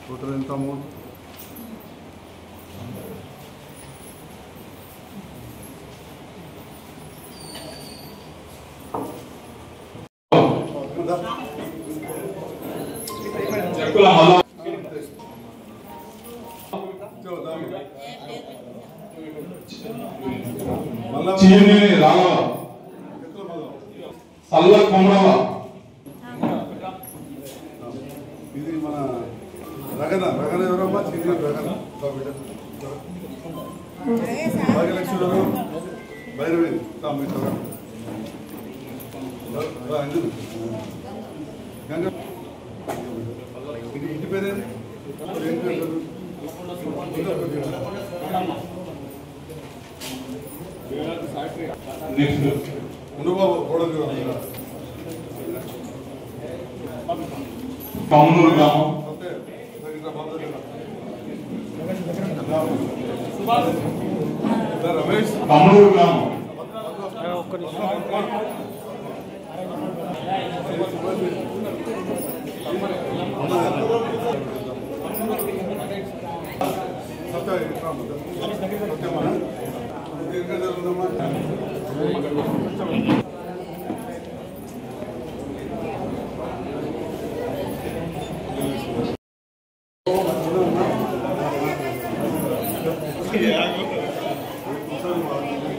Total income चीनी राघव सल्ल कोमरव ఇది మన రగన ఎవరమ్మా చీని రగన భాగ్యలక్ష్మి భైరవి ఇంటి పేరేంటి ఉండబాబు కోడలు కమనూరు గ్రామం రమేష్ కమనూరు గ్రామం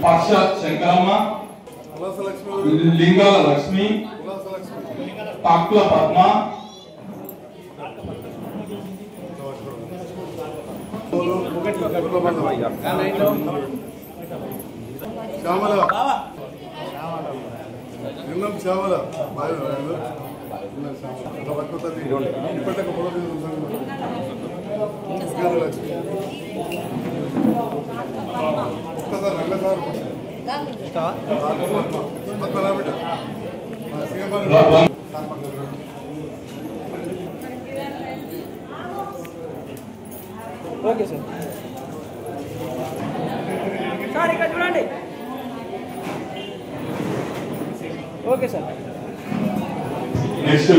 పక్ష శంకరమ్మ లింగాల లక్ష్మి తాకుల పద్మ శ్యామల నిన్నం శ్యామల ఇప్పటిక పొలం ఒక్కసారి రంగసార్ బిడ్డ ఓకే సార్ సార్ ఇక్కడ చూడండి okay sir next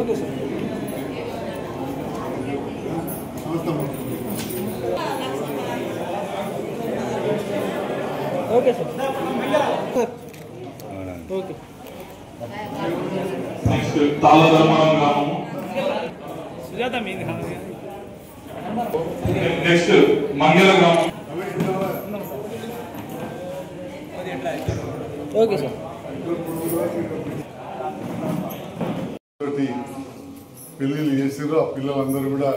okay sir okay sir okay next Taladharmavaram గ్రామం సుజాత మీది నెక్స్ట్ మంగళ గ్రామం ఓకే సార్ పెళ్ళిళ్ళు చేసిర్రు ఆ పిల్లలందరూ కూడా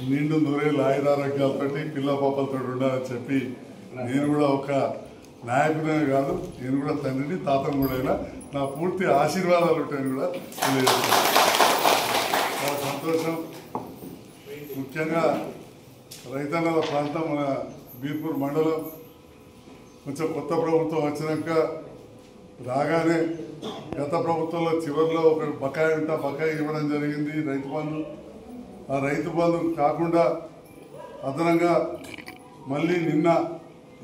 నిండు దూరేళ్ళు ఆయురారోగ్యాలతో పిల్ల పాపలతో ఉండాలని చెప్పి నేను కూడా ఒక నాయకుడే కాదు నేను కూడా తండ్రిని తాతను కూడా అయినా నా పూర్తి ఆశీర్వాదాలు ఉంటాయని కూడా తెలియజేస్తాను. చాలా సంతోషం. ముఖ్యంగా రైతన్నల ప్రాంతం మన బీర్పూర్ మండలం కొంచెం కొత్త ప్రభుత్వం వచ్చినాక రాగానే గత ప్రభుత్వంలో చివరిలో ఒక బకాయి ఉంటే బకాయి ఇవ్వడం జరిగింది రైతు బంధు. ఆ రైతు బంధు కాకుండా అదనంగా మళ్ళీ నిన్న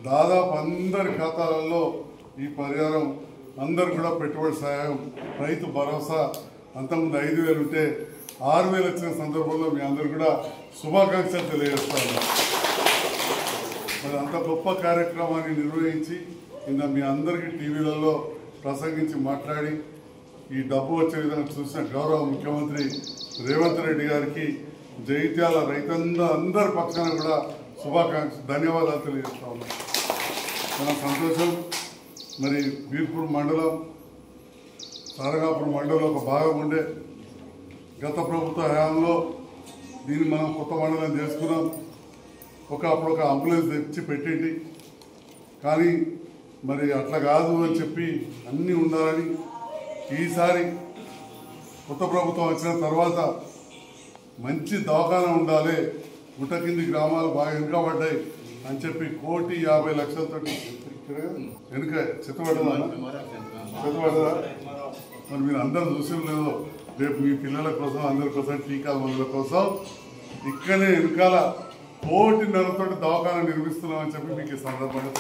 దాదాపు అందరి ఖాతాలలో ఈ పరిహారం అందరు కూడా పెట్టుబడి సహాయం రైతు భరోసా అంతకుముందు 5,000 ఉంటే 6,000 వచ్చిన సందర్భంలో మీ అందరు కూడా శుభాకాంక్షలు తెలియజేస్తాను. మరి అంత గొప్ప కార్యక్రమాన్ని నిర్వహించి నిన్న మీ అందరికీ టీవీలలో ప్రసంగించి మాట్లాడి ఈ డబ్బు వచ్చే విధంగా చూసిన గౌరవ ముఖ్యమంత్రి రేవంత్ రెడ్డి గారికి జైత్యాల రైతులందరి పక్షాన కూడా ధన్యవాదాలు తెలియజేస్తా ఉన్నాం. చాలా సంతోషం. మరి బీర్పూర్ మండలం తారకాపురం మండలంలో ఒక భాగం ఉండే గత ప్రభుత్వ హయాంలో దీన్ని మనం కొత్త మండలం చేసుకున్నాం. అప్పుడు ఒక అంబులెన్స్ తెచ్చి పెట్టేటి కానీ మరి అట్లా కాదు అని చెప్పి అన్నీ ఉండాలని ఈసారి కొత్త ప్రభుత్వం వచ్చిన తర్వాత మంచి దవాఖానా ఉండాలి. గుట్ట కింది గ్రామాలు బాగా వెనుకబడ్డాయి. అని చెప్పి 1,50,00,000 వెనుక చిత్తపడ్డదా మరి మీరు అందరూ చూసి లేదో రేపు మీ పిల్లల కోసం అందరి కోసం టీకా మందుల కోసం ఇక్కడనే వెనకాల 1,50,00,000 దవాఖానా నిర్మిస్తున్నామని చెప్పి మీకు ఈ సందర్భంగా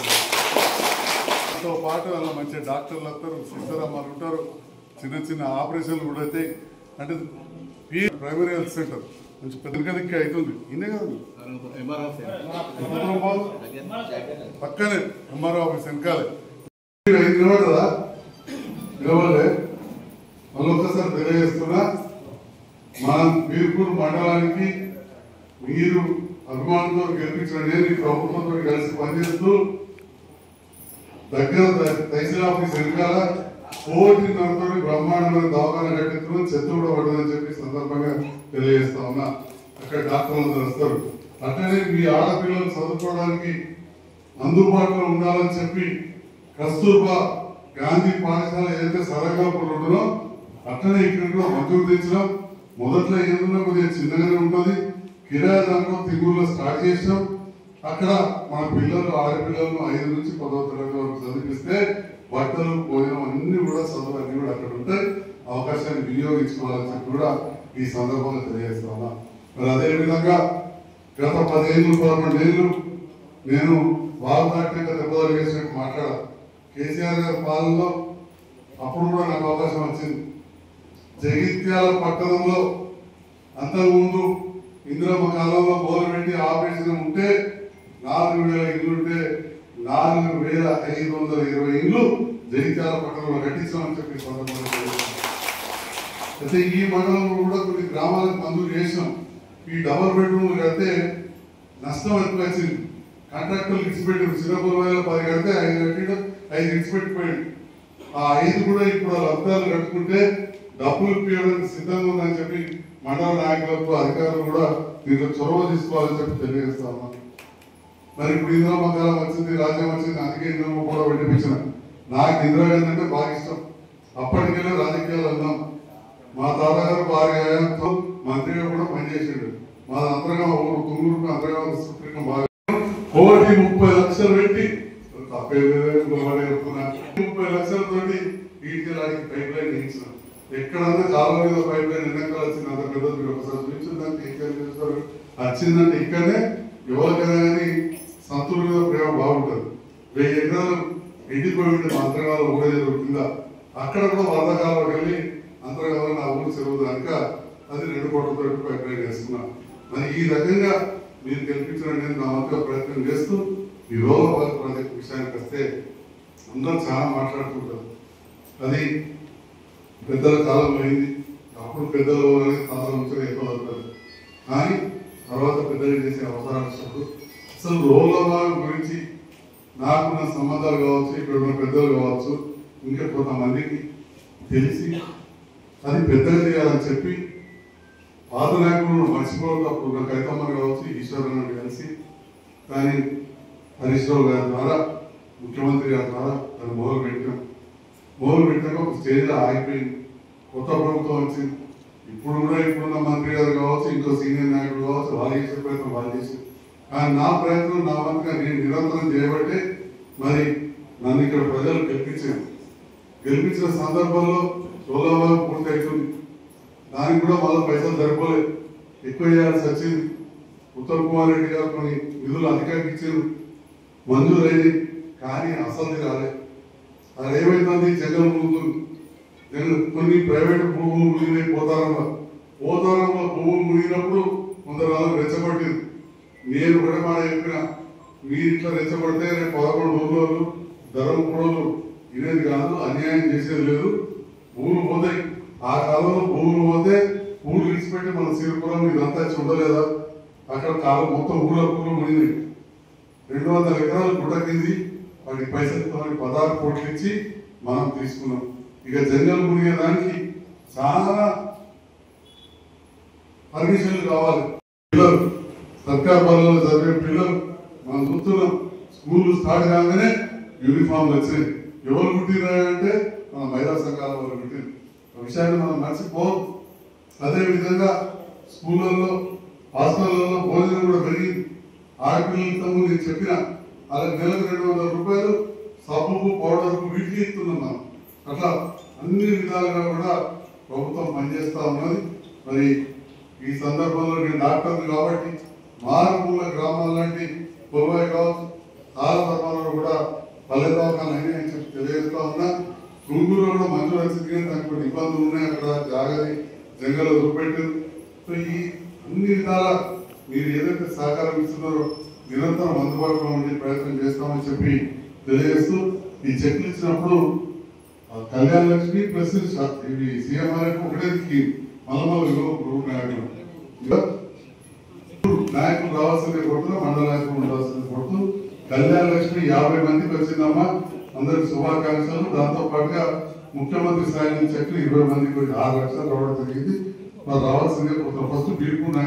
తో పాటు అలా మంచి డాక్టర్లు వస్తారు, సిద్ధరామాలు ఉంటారు, చిన్న చిన్న ఆపరేషన్లు కూడా అవుతాయి. అంటే ప్రైమరీ హెల్త్ సెంటర్ కొంచెం పెద్దదిక్కి అవుతుంది. ఇన్నే కాదు పక్కనే ఎంఆర్ఓ ఆఫీస్ వెనకాలే నిలబడదా నిలబడలే. మళ్ళొక్కసారి తెలియజేస్తున్నా, మన వీర్పూర్ మండలానికి మీరు అభిమానంతో గెలిపించిన నేను ఈ ప్రభుత్వంతో కలిసి పనిచేస్తూ దగ్గర తహసీల్ ఆఫీస్ వెనకాల 1,50,00,000 బ్రహ్మాండమైన దవాఖాన కట్టించడం చెత్త కూడా పడదని చెప్పి సందర్భంగా తెలియజేస్తా ఉన్నా. అక్కడ డాక్టర్లు వస్తారు. అట్లనే మీ ఆడపిల్లలు చదువుకోవడానికి అందుబాటులో ఉండాలని చెప్పి కస్తూర్బా గాంధీ పాఠశాల ఏదైతే సరగాపులు ఉండదో అట్లనే ఇక్కడ కూడా మంజూరు తెచ్చినాం. మొదట్లో ఏదన్నా కొద్దిగా చిన్నగానే ఉంటుంది. కిరాయి దాంట్లో తిరుగులో స్టార్ట్ చేసినాం. అక్కడ మన పిల్లలు ఆడపిల్లలను 5 నుంచి 10వ తరగతి వరకు చదివిస్తే బట్టలు భోజనం అన్ని కూడా చదువు అన్ని కూడా అక్కడ ఉంటాయి. అవకాశాన్ని వినియోగించుకోవాలని చెప్పి కూడా ఈ సందర్భంగా తెలియజేస్తున్నా. మరి అదేవిధంగా గత 10 ఏళ్ళు 11 ఏళ్ళు నేను వాగ్దాటిగా దెబ్బలు వేసినట్టు మాట్లాడా. కేసీఆర్ గారి పాలనలో అప్పుడు కూడా నాకు అవకాశం వచ్చింది. జగిత్యాల పట్టణంలో అంతకుముందు ఇందిరమ్మ కాలంలో మొదలుపెట్టి ఆపరేషన్ ఉంటే 4,000 ఇల్లుంటే 4,520 ఇల్లు జగిత్యాల పట్టణంలో కట్టించామని చెప్పి సందర్భంగా అయితే ఈ మండలంలో కూడా కొన్ని గ్రామాలకు మంజూరు చేసినాం. ఈ డబుల్ బెడ్రూమ్లు కడితే నష్టం ఎక్కువ వచ్చింది. కాంట్రాక్టర్లు ఇచ్చిపెట్టారు. చిన్నపూర్వాయిలో 10 కడితే 5 కట్టిడు, 5 ఇచ్చిపెట్టిపోయాడు. ఆ 5 కూడా ఇప్పుడు అర్థాలు కట్టుకుంటే డబ్బులు ఇప్పించడానికి సిద్ధంగా ఉందని చెప్పి మండల నాయకులకు అధికారులు కూడా దీంట్లో చొరవ తీసుకోవాలని చెప్పి తెలియజేస్తా ఉన్నాను. మరి ఇప్పుడు ఇందిరమ్మ కాలం వచ్చింది, రాజ్యం వచ్చింది, అందుకే ఇందిరమ్మ కూడా పెట్టించిన. నాకు ఇందిరాగాంధీ అంటే బాగా ఇష్టం. అప్పటికెళ్ళే రాజకీయాలు అన్నాం. మా తాతగారు భార్యతో మంత్రిగా కూడా పనిచేసాడు. మా అంతరంగా ఊరు తుంగూరు అంతరంగా సుప్రీం బాగా 1,30,00,000 పెట్టి తప్పే 30 లక్షలతోటి ఈడికెళ్ళడానికి పైప్ లైన్ వేయించిన. ఎక్కడన్నా చాలా మీద పైప్ లైన్ వెనకాల వచ్చింది. అంత పెద్దది మీరు ఒకసారి చూపించడానికి వచ్చిందంటే ఇక్కడనే ఎవరికైనా కానీ సంతుల మీద ప్రేమ బాగుంటుంది. 1000 ఎకరాలు ఎండిపోయి మా అంతర్గాలు ఊరేది కింద అక్కడ కూడా వర్ధకాలకు వెళ్ళి అంతర్గాలు నా ఊరు చెరువు కనుక అది 2 కోట్లతో పైప్ లైన్ వేస్తున్నా. మరి ఈ రకంగా మీరు గెలిపించడం నేను నా వంతుగా ప్రయత్నం చేస్తూ ఈ రోగ ప్రాజెక్ట్ విషయానికి వస్తే అందరూ చాలా మాట్లాడుతుంటారు. అది పెద్దల కాలం అయింది. అప్పుడు పెద్దలు అనేది తాతల నుంచి ఎక్కువ అవుతుంది. కానీ తర్వాత పెద్దలు చేసే అవసరాలు వచ్చినప్పుడు అసలు రోగ గురించి నాకున్న సంబంధాలు కావచ్చు, ఇక్కడ ఉన్న పెద్దలు కావచ్చు, ఇంకా కొంతమందికి తెలిసి అది పెద్దగా చేయాలని చెప్పి పాత నాయకులను మర్చిపోవడం. అప్పుడు నా కవితమ్మని కావచ్చు, ఈశ్వరరావు కలిసి కానీ హరీష్ రావు గారి ద్వారా ముఖ్యమంత్రి గారి ద్వారా దాన్ని మొదలు పెట్టాక ఒక స్టేజ్లో ఆగిపోయింది. కొత్త ప్రభుత్వం వచ్చింది. ఇప్పుడు కూడా ఇప్పుడున్న మంత్రి గారు కావచ్చు, ఇంకో సీనియర్ నాయకుడు కావచ్చు, వాళ్ళు చేసే ప్రయత్నం వాళ్ళు చేసి కానీ నా ప్రయత్నం నా వంతుగా నేను నిరంతరం చేయబట్టే మరి నన్ను ఇక్కడ ప్రజలు గెలిపించిన సందర్భంలో సోలాభాగం పూర్తి అవుతుంది. దానికి కూడా మళ్ళీ పైసలు సరిపోలేదు, ఎక్కువ చేయాల్సి వచ్చింది. ఉత్తమ్ కుమార్ రెడ్డి గారు కొన్ని నిధులు అధికారికి ఇచ్చారు, మంజూరు అయింది. కానీ అసలు రాలేదు. అది ఏమైంది, జగన్ మునుగుతుంది. కొన్ని ప్రైవేట్ భూములు మునిగినాయి. పోతారంలో భూములు మునిగినప్పుడు కొందరు రెచ్చగొట్టింది. నేను కూడా మాట చెప్పిన, మీరు ఇట్లా రెచ్చగొడితే రేపు 11 ఊర్లోళ్ళు ధర్మపురోళ్ళు ఇదేది కాదు, అన్యాయం చేసేది లేదు, భూములు పోతాయి. ఆ కాలంలో భూములు పోతే ఊళ్ళు విడిచిపెట్టి మన శ్రీపురం ఇదంతా చూడలేదా? అక్కడ కాలం మొత్తం ఊళ్ళో మునిగినాయి. 200 ఎకరాలు గుడ్డ కింది వాటి పైసలతో 16 కోట్లు ఇచ్చి మనం తీసుకున్నాం. ఇక జంగల్ మునిగేదానికి చాలా పర్మిషన్లు కావాలి. పిల్లలు సర్కార్ బలలో చదివే పిల్లలు మనం చూస్తున్నాం. స్కూల్ స్టార్ట్ కాగానే యూనిఫామ్లు వచ్చాయి. ఎవరు కుట్టినాయంటే మన మహిళా సంఘాల వాళ్ళు కుట్టింది. ఆ విషయాన్ని మనం మర్చిపోం. అదేవిధంగా స్కూళ్ళల్లో హాస్టళ్లలో భోజనం కూడా పెరిగింది. ఆడపిల్లలతో నేను చెప్పిన అలా నెలకు 200 రూపాయలు సబ్బుకు పౌడర్కు వీటికి ఇస్తున్నాం మనం. అట్లా అన్ని విధాలుగా కూడా ప్రభుత్వం పనిచేస్తా ఉన్నది. మరి ఈ సందర్భంలో నేను డాక్టర్ని కాబట్టి మారుమూల గ్రామాల లాంటి పొలవాయి కావచ్చు, చాలా ధర్మాలలో కూడా పల్లె దవాఖానాలు అయినాయని చెప్పి తెలియజేస్తా ఉన్నా. తుంగూరులో కూడా మంచు వచ్చింది కానీ దానికి కొన్ని ఇబ్బందులు ఉన్నాయి. అక్కడ జాగది జంగలు వదిలిపెట్టారు. సో ఈ అన్ని విధాల మీరు ఏదైతే సహకారం ఇస్తున్నారో నిరంతరం అందుబాటులో ఉండే ప్రయత్నం చేస్తామని చెప్పి తెలియజేస్తూ ఈ చెక్లు ఇచ్చినప్పుడు కళ్యాణ లక్ష్మి ప్లస్ ఇవి సీఎంఆర్ ఒకటే నాయకులు రావాల్సిందే కొడుతూ మండల నాయకులు ఉండాల్సిందే కొడుతూ కళ్యాణ లక్ష్మి 50 మందికి వచ్చిందమ్మా. అందరికి శుభాకాంక్షలు. దాంతో పాటుగా ముఖ్యమంత్రి స్థాయి నుంచి 20 మందికి 6 లక్షలు రావడం జరిగింది. మరి రావాల్సిందే కొడుతున్నాం. ఫస్ట్ బీర్పూర్